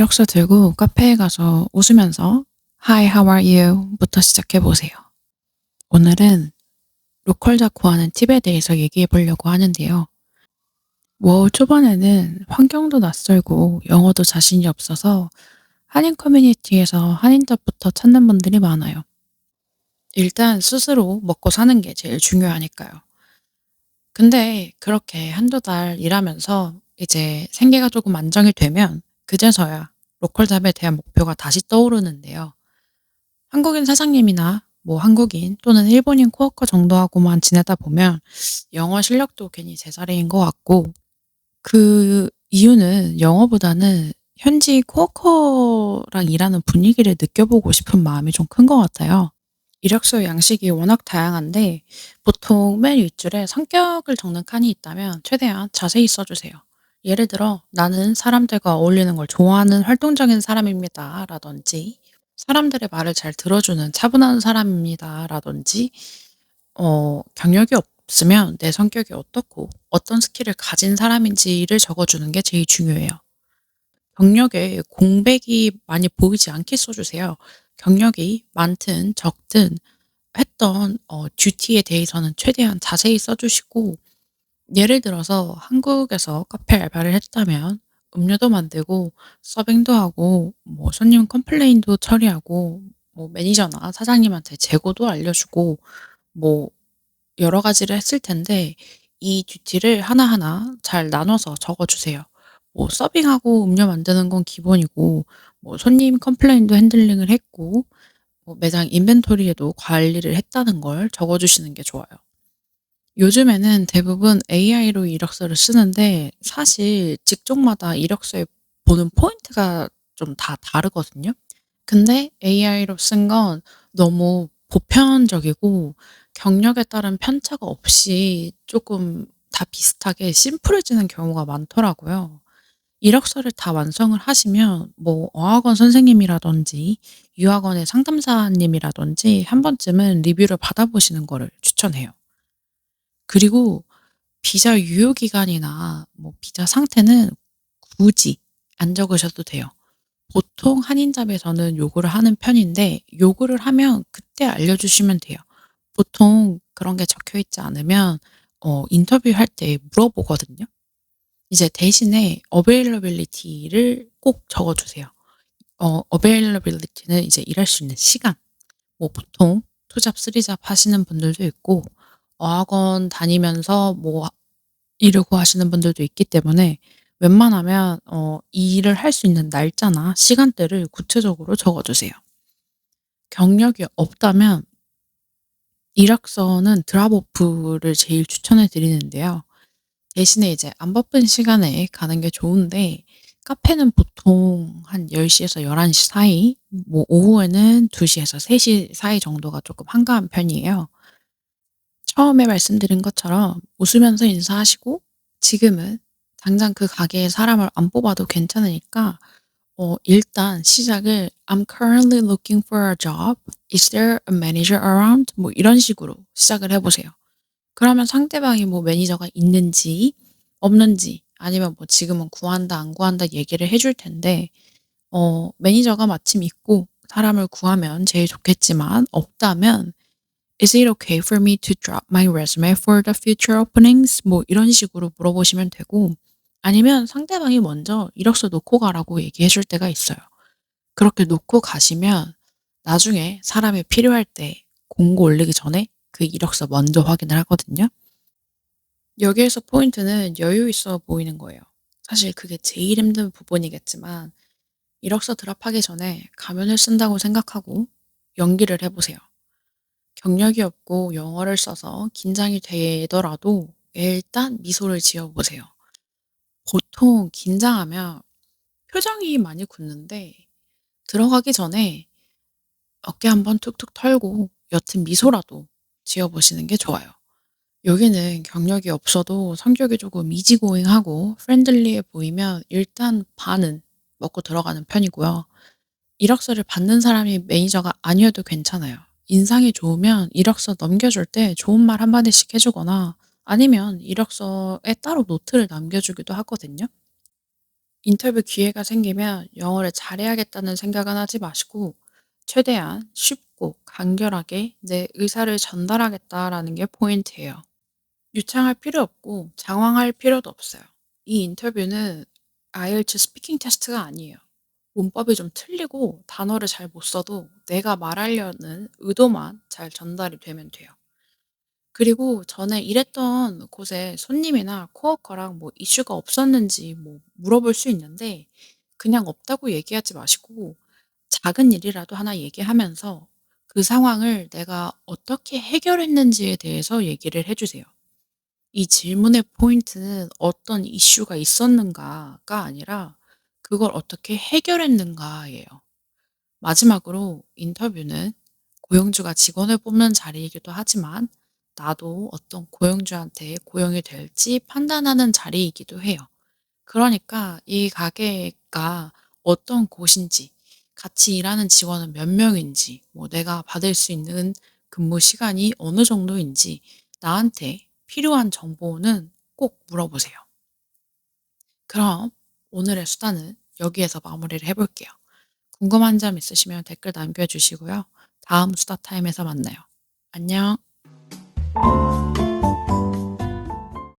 이력서 들고 카페에 가서 웃으면서 Hi, how are you? 부터 시작해 보세요. 오늘은 로컬 자 구하는 팁에 대해서 얘기해 보려고 하는데요. 초반에는 환경도 낯설고 영어도 자신이 없어서 한인 커뮤니티에서 한인 잡부터 찾는 분들이 많아요. 일단 스스로 먹고 사는 게 제일 중요하니까요. 근데 그렇게 한두 달 일하면서 이제 생계가 조금 안정이 되면 그제서야 로컬 잡에 대한 목표가 다시 떠오르는데요. 한국인 사장님이나 한국인 또는 일본인 코워커 정도하고만 지내다 보면 영어 실력도 괜히 제자리인 것 같고, 그 이유는 영어보다는 현지 코워커랑 일하는 분위기를 느껴보고 싶은 마음이 좀 큰 것 같아요. 이력서 양식이 워낙 다양한데 보통 맨 윗줄에 성격을 적는 칸이 있다면 최대한 자세히 써 주세요. 예를 들어 "나는 사람들과 어울리는 걸 좋아하는 활동적인 사람입니다." 라든지 "사람들의 말을 잘 들어주는 차분한 사람입니다." 라든지 경력이 없으면 내 성격이 어떻고 어떤 스킬을 가진 사람인지를 적어 주는 게 제일 중요해요. 경력에 공백이 많이 보이지 않게 써 주세요. 경력이 많든 적든 했던 듀티에 대해서는 최대한 자세히 써 주시고, 예를 들어서 한국에서 카페 알바를 했다면 음료도 만들고 서빙도 하고 손님 컴플레인도 처리하고 매니저나 사장님한테 재고도 알려주고 뭐 여러 가지를 했을 텐데, 이 듀티를 하나하나 잘 나눠서 적어 주세요. 서빙하고 음료 만드는 건 기본이고 손님 컴플레인도 핸들링을 했고 매장 인벤토리에도 관리를 했다는 걸 적어 주시는 게 좋아요. 요즘에는 대부분 AI로 이력서를 쓰는데 사실 직종마다 이력서에 보는 포인트가 좀 다 다르거든요. 근데 AI로 쓴 건 너무 보편적이고 경력에 따른 편차가 없이 조금 다 비슷하게 심플해지는 경우가 많더라고요. 이력서를 다 완성을 하시면 어학원 선생님이라든지 유학원의 상담사님이라든지 한 번쯤은 리뷰를 받아보시는 거를 추천해요. 그리고 비자 유효 기간이나 비자 상태는 굳이 안 적으셔도 돼요. 보통 한인잡에서는 요구를 하는 편인데 요구를 하면 그때 알려주시면 돼요. 보통 그런 게 적혀 있지 않으면 인터뷰할 때 물어보거든요. 이제 대신에 availability를 꼭 적어 주세요. availability는 이제 일할 수 있는 시간. 보통 2 잡, 3 잡 하시는 분들도 있고 어학원 다니면서 이러고 하시는 분들도 있기 때문에 웬만하면 이 일을 할 수 있는 날짜나 시간대를 구체적으로 적어 주세요. 경력이 없다면 이력서는 드랍 오프를 제일 추천해 드리는데요. 대신에 이제 안 바쁜 시간에 가는 게 좋은데, 카페는 보통 한 10 시에서 11시 사이, 오후에는 2 시에서 3시 사이 정도가 조금 한가한 편이에요. 처음에 말씀드린 것처럼 웃으면서 인사하시고, 지금은 당장 그 가게에 사람을 안 뽑아도 괜찮으니까 일단 시작을 "I'm currently looking for a job. Is there a manager around?" 이런 식으로 시작을 해 보세요. 그러면 상대방이 매니저가 있는지 없는지 아니면 지금은 구한다 안 구한다 얘기를 해줄 텐데, 매니저가 마침 있고 사람을 구하면 제일 좋겠지만 없다면 "Is it okay for me to drop my resume for the future openings?" 이런 식으로 물어보시면 되고, 아니면 상대방이 먼저 이력서 놓고 가라고 얘기해 줄 때가 있어요. 그렇게 놓고 가시면 나중에 사람이 필요할 때 공고 올리기 전에 그 이력서 먼저 확인을 하거든요. 여기에서 포인트는 여유 있어 보이는 거예요. 사실 그게 제일 힘든 부분이겠지만 이력서 드랍하기 전에 가면을 쓴다고 생각하고 연기를 해 보세요. 경력이 없고 영어를 써서 긴장이 되더라도 일단 미소를 지어 보세요. 보통 긴장하면 표정이 많이 굳는데 들어가기 전에 어깨 한번 툭툭 털고 옅은 미소라도 지어 보시는 게 좋아요. 여기는 경력이 없어도 성격이 조금 이지고잉하고 프렌들리해 보이면 일단 반은 먹고 들어가는 편이고요. 이력서를 받는 사람이 매니저가 아니어도 괜찮아요. 인상이 좋으면 이력서 넘겨줄 때 좋은 말 한마디씩 해 주거나 아니면 이력서에 따로 노트를 남겨 주기도 하거든요. 인터뷰 기회가 생기면 영어를 잘해야겠다는 생각은 하지 마시고 최대한 쉽고 간결하게 내 의사를 전달하겠다라는 게 포인트예요. 유창할 필요 없고 장황할 필요도 없어요. 이 인터뷰는 IELTS 스피킹 테스트가 아니에요. 문법이 좀 틀리고 단어를 잘 못 써도 내가 말하려는 의도만 잘 전달이 되면 돼요. 그리고 전에 일했던 곳에 손님이나 코워커랑 뭐 이슈가 없었는지 뭐 물어볼 수 있는데 그냥 없다고 얘기하지 마시고 작은 일이라도 하나 얘기하면서 그 상황을 내가 어떻게 해결했는지에 대해서 얘기를 해 주세요. 이 질문의 포인트는 어떤 이슈가 있었는가가 아니라 그걸 어떻게 해결했는가예요. 마지막으로 인터뷰는 고용주가 직원을 뽑는 자리이기도 하지만 나도 어떤 고용주한테 고용이 될지 판단하는 자리이기도 해요. 그러니까 이 가게가 어떤 곳인지, 같이 일하는 직원은 몇 명인지, 뭐 내가 받을 수 있는 근무 시간이 어느 정도인지 나한테 필요한 정보는 꼭 물어보세요. 그럼 오늘의 수다는 여기에서 마무리를 해볼게요. 궁금한 점 있으시면 댓글 남겨주시고요. 다음 수다 타임에서 만나요. 안녕.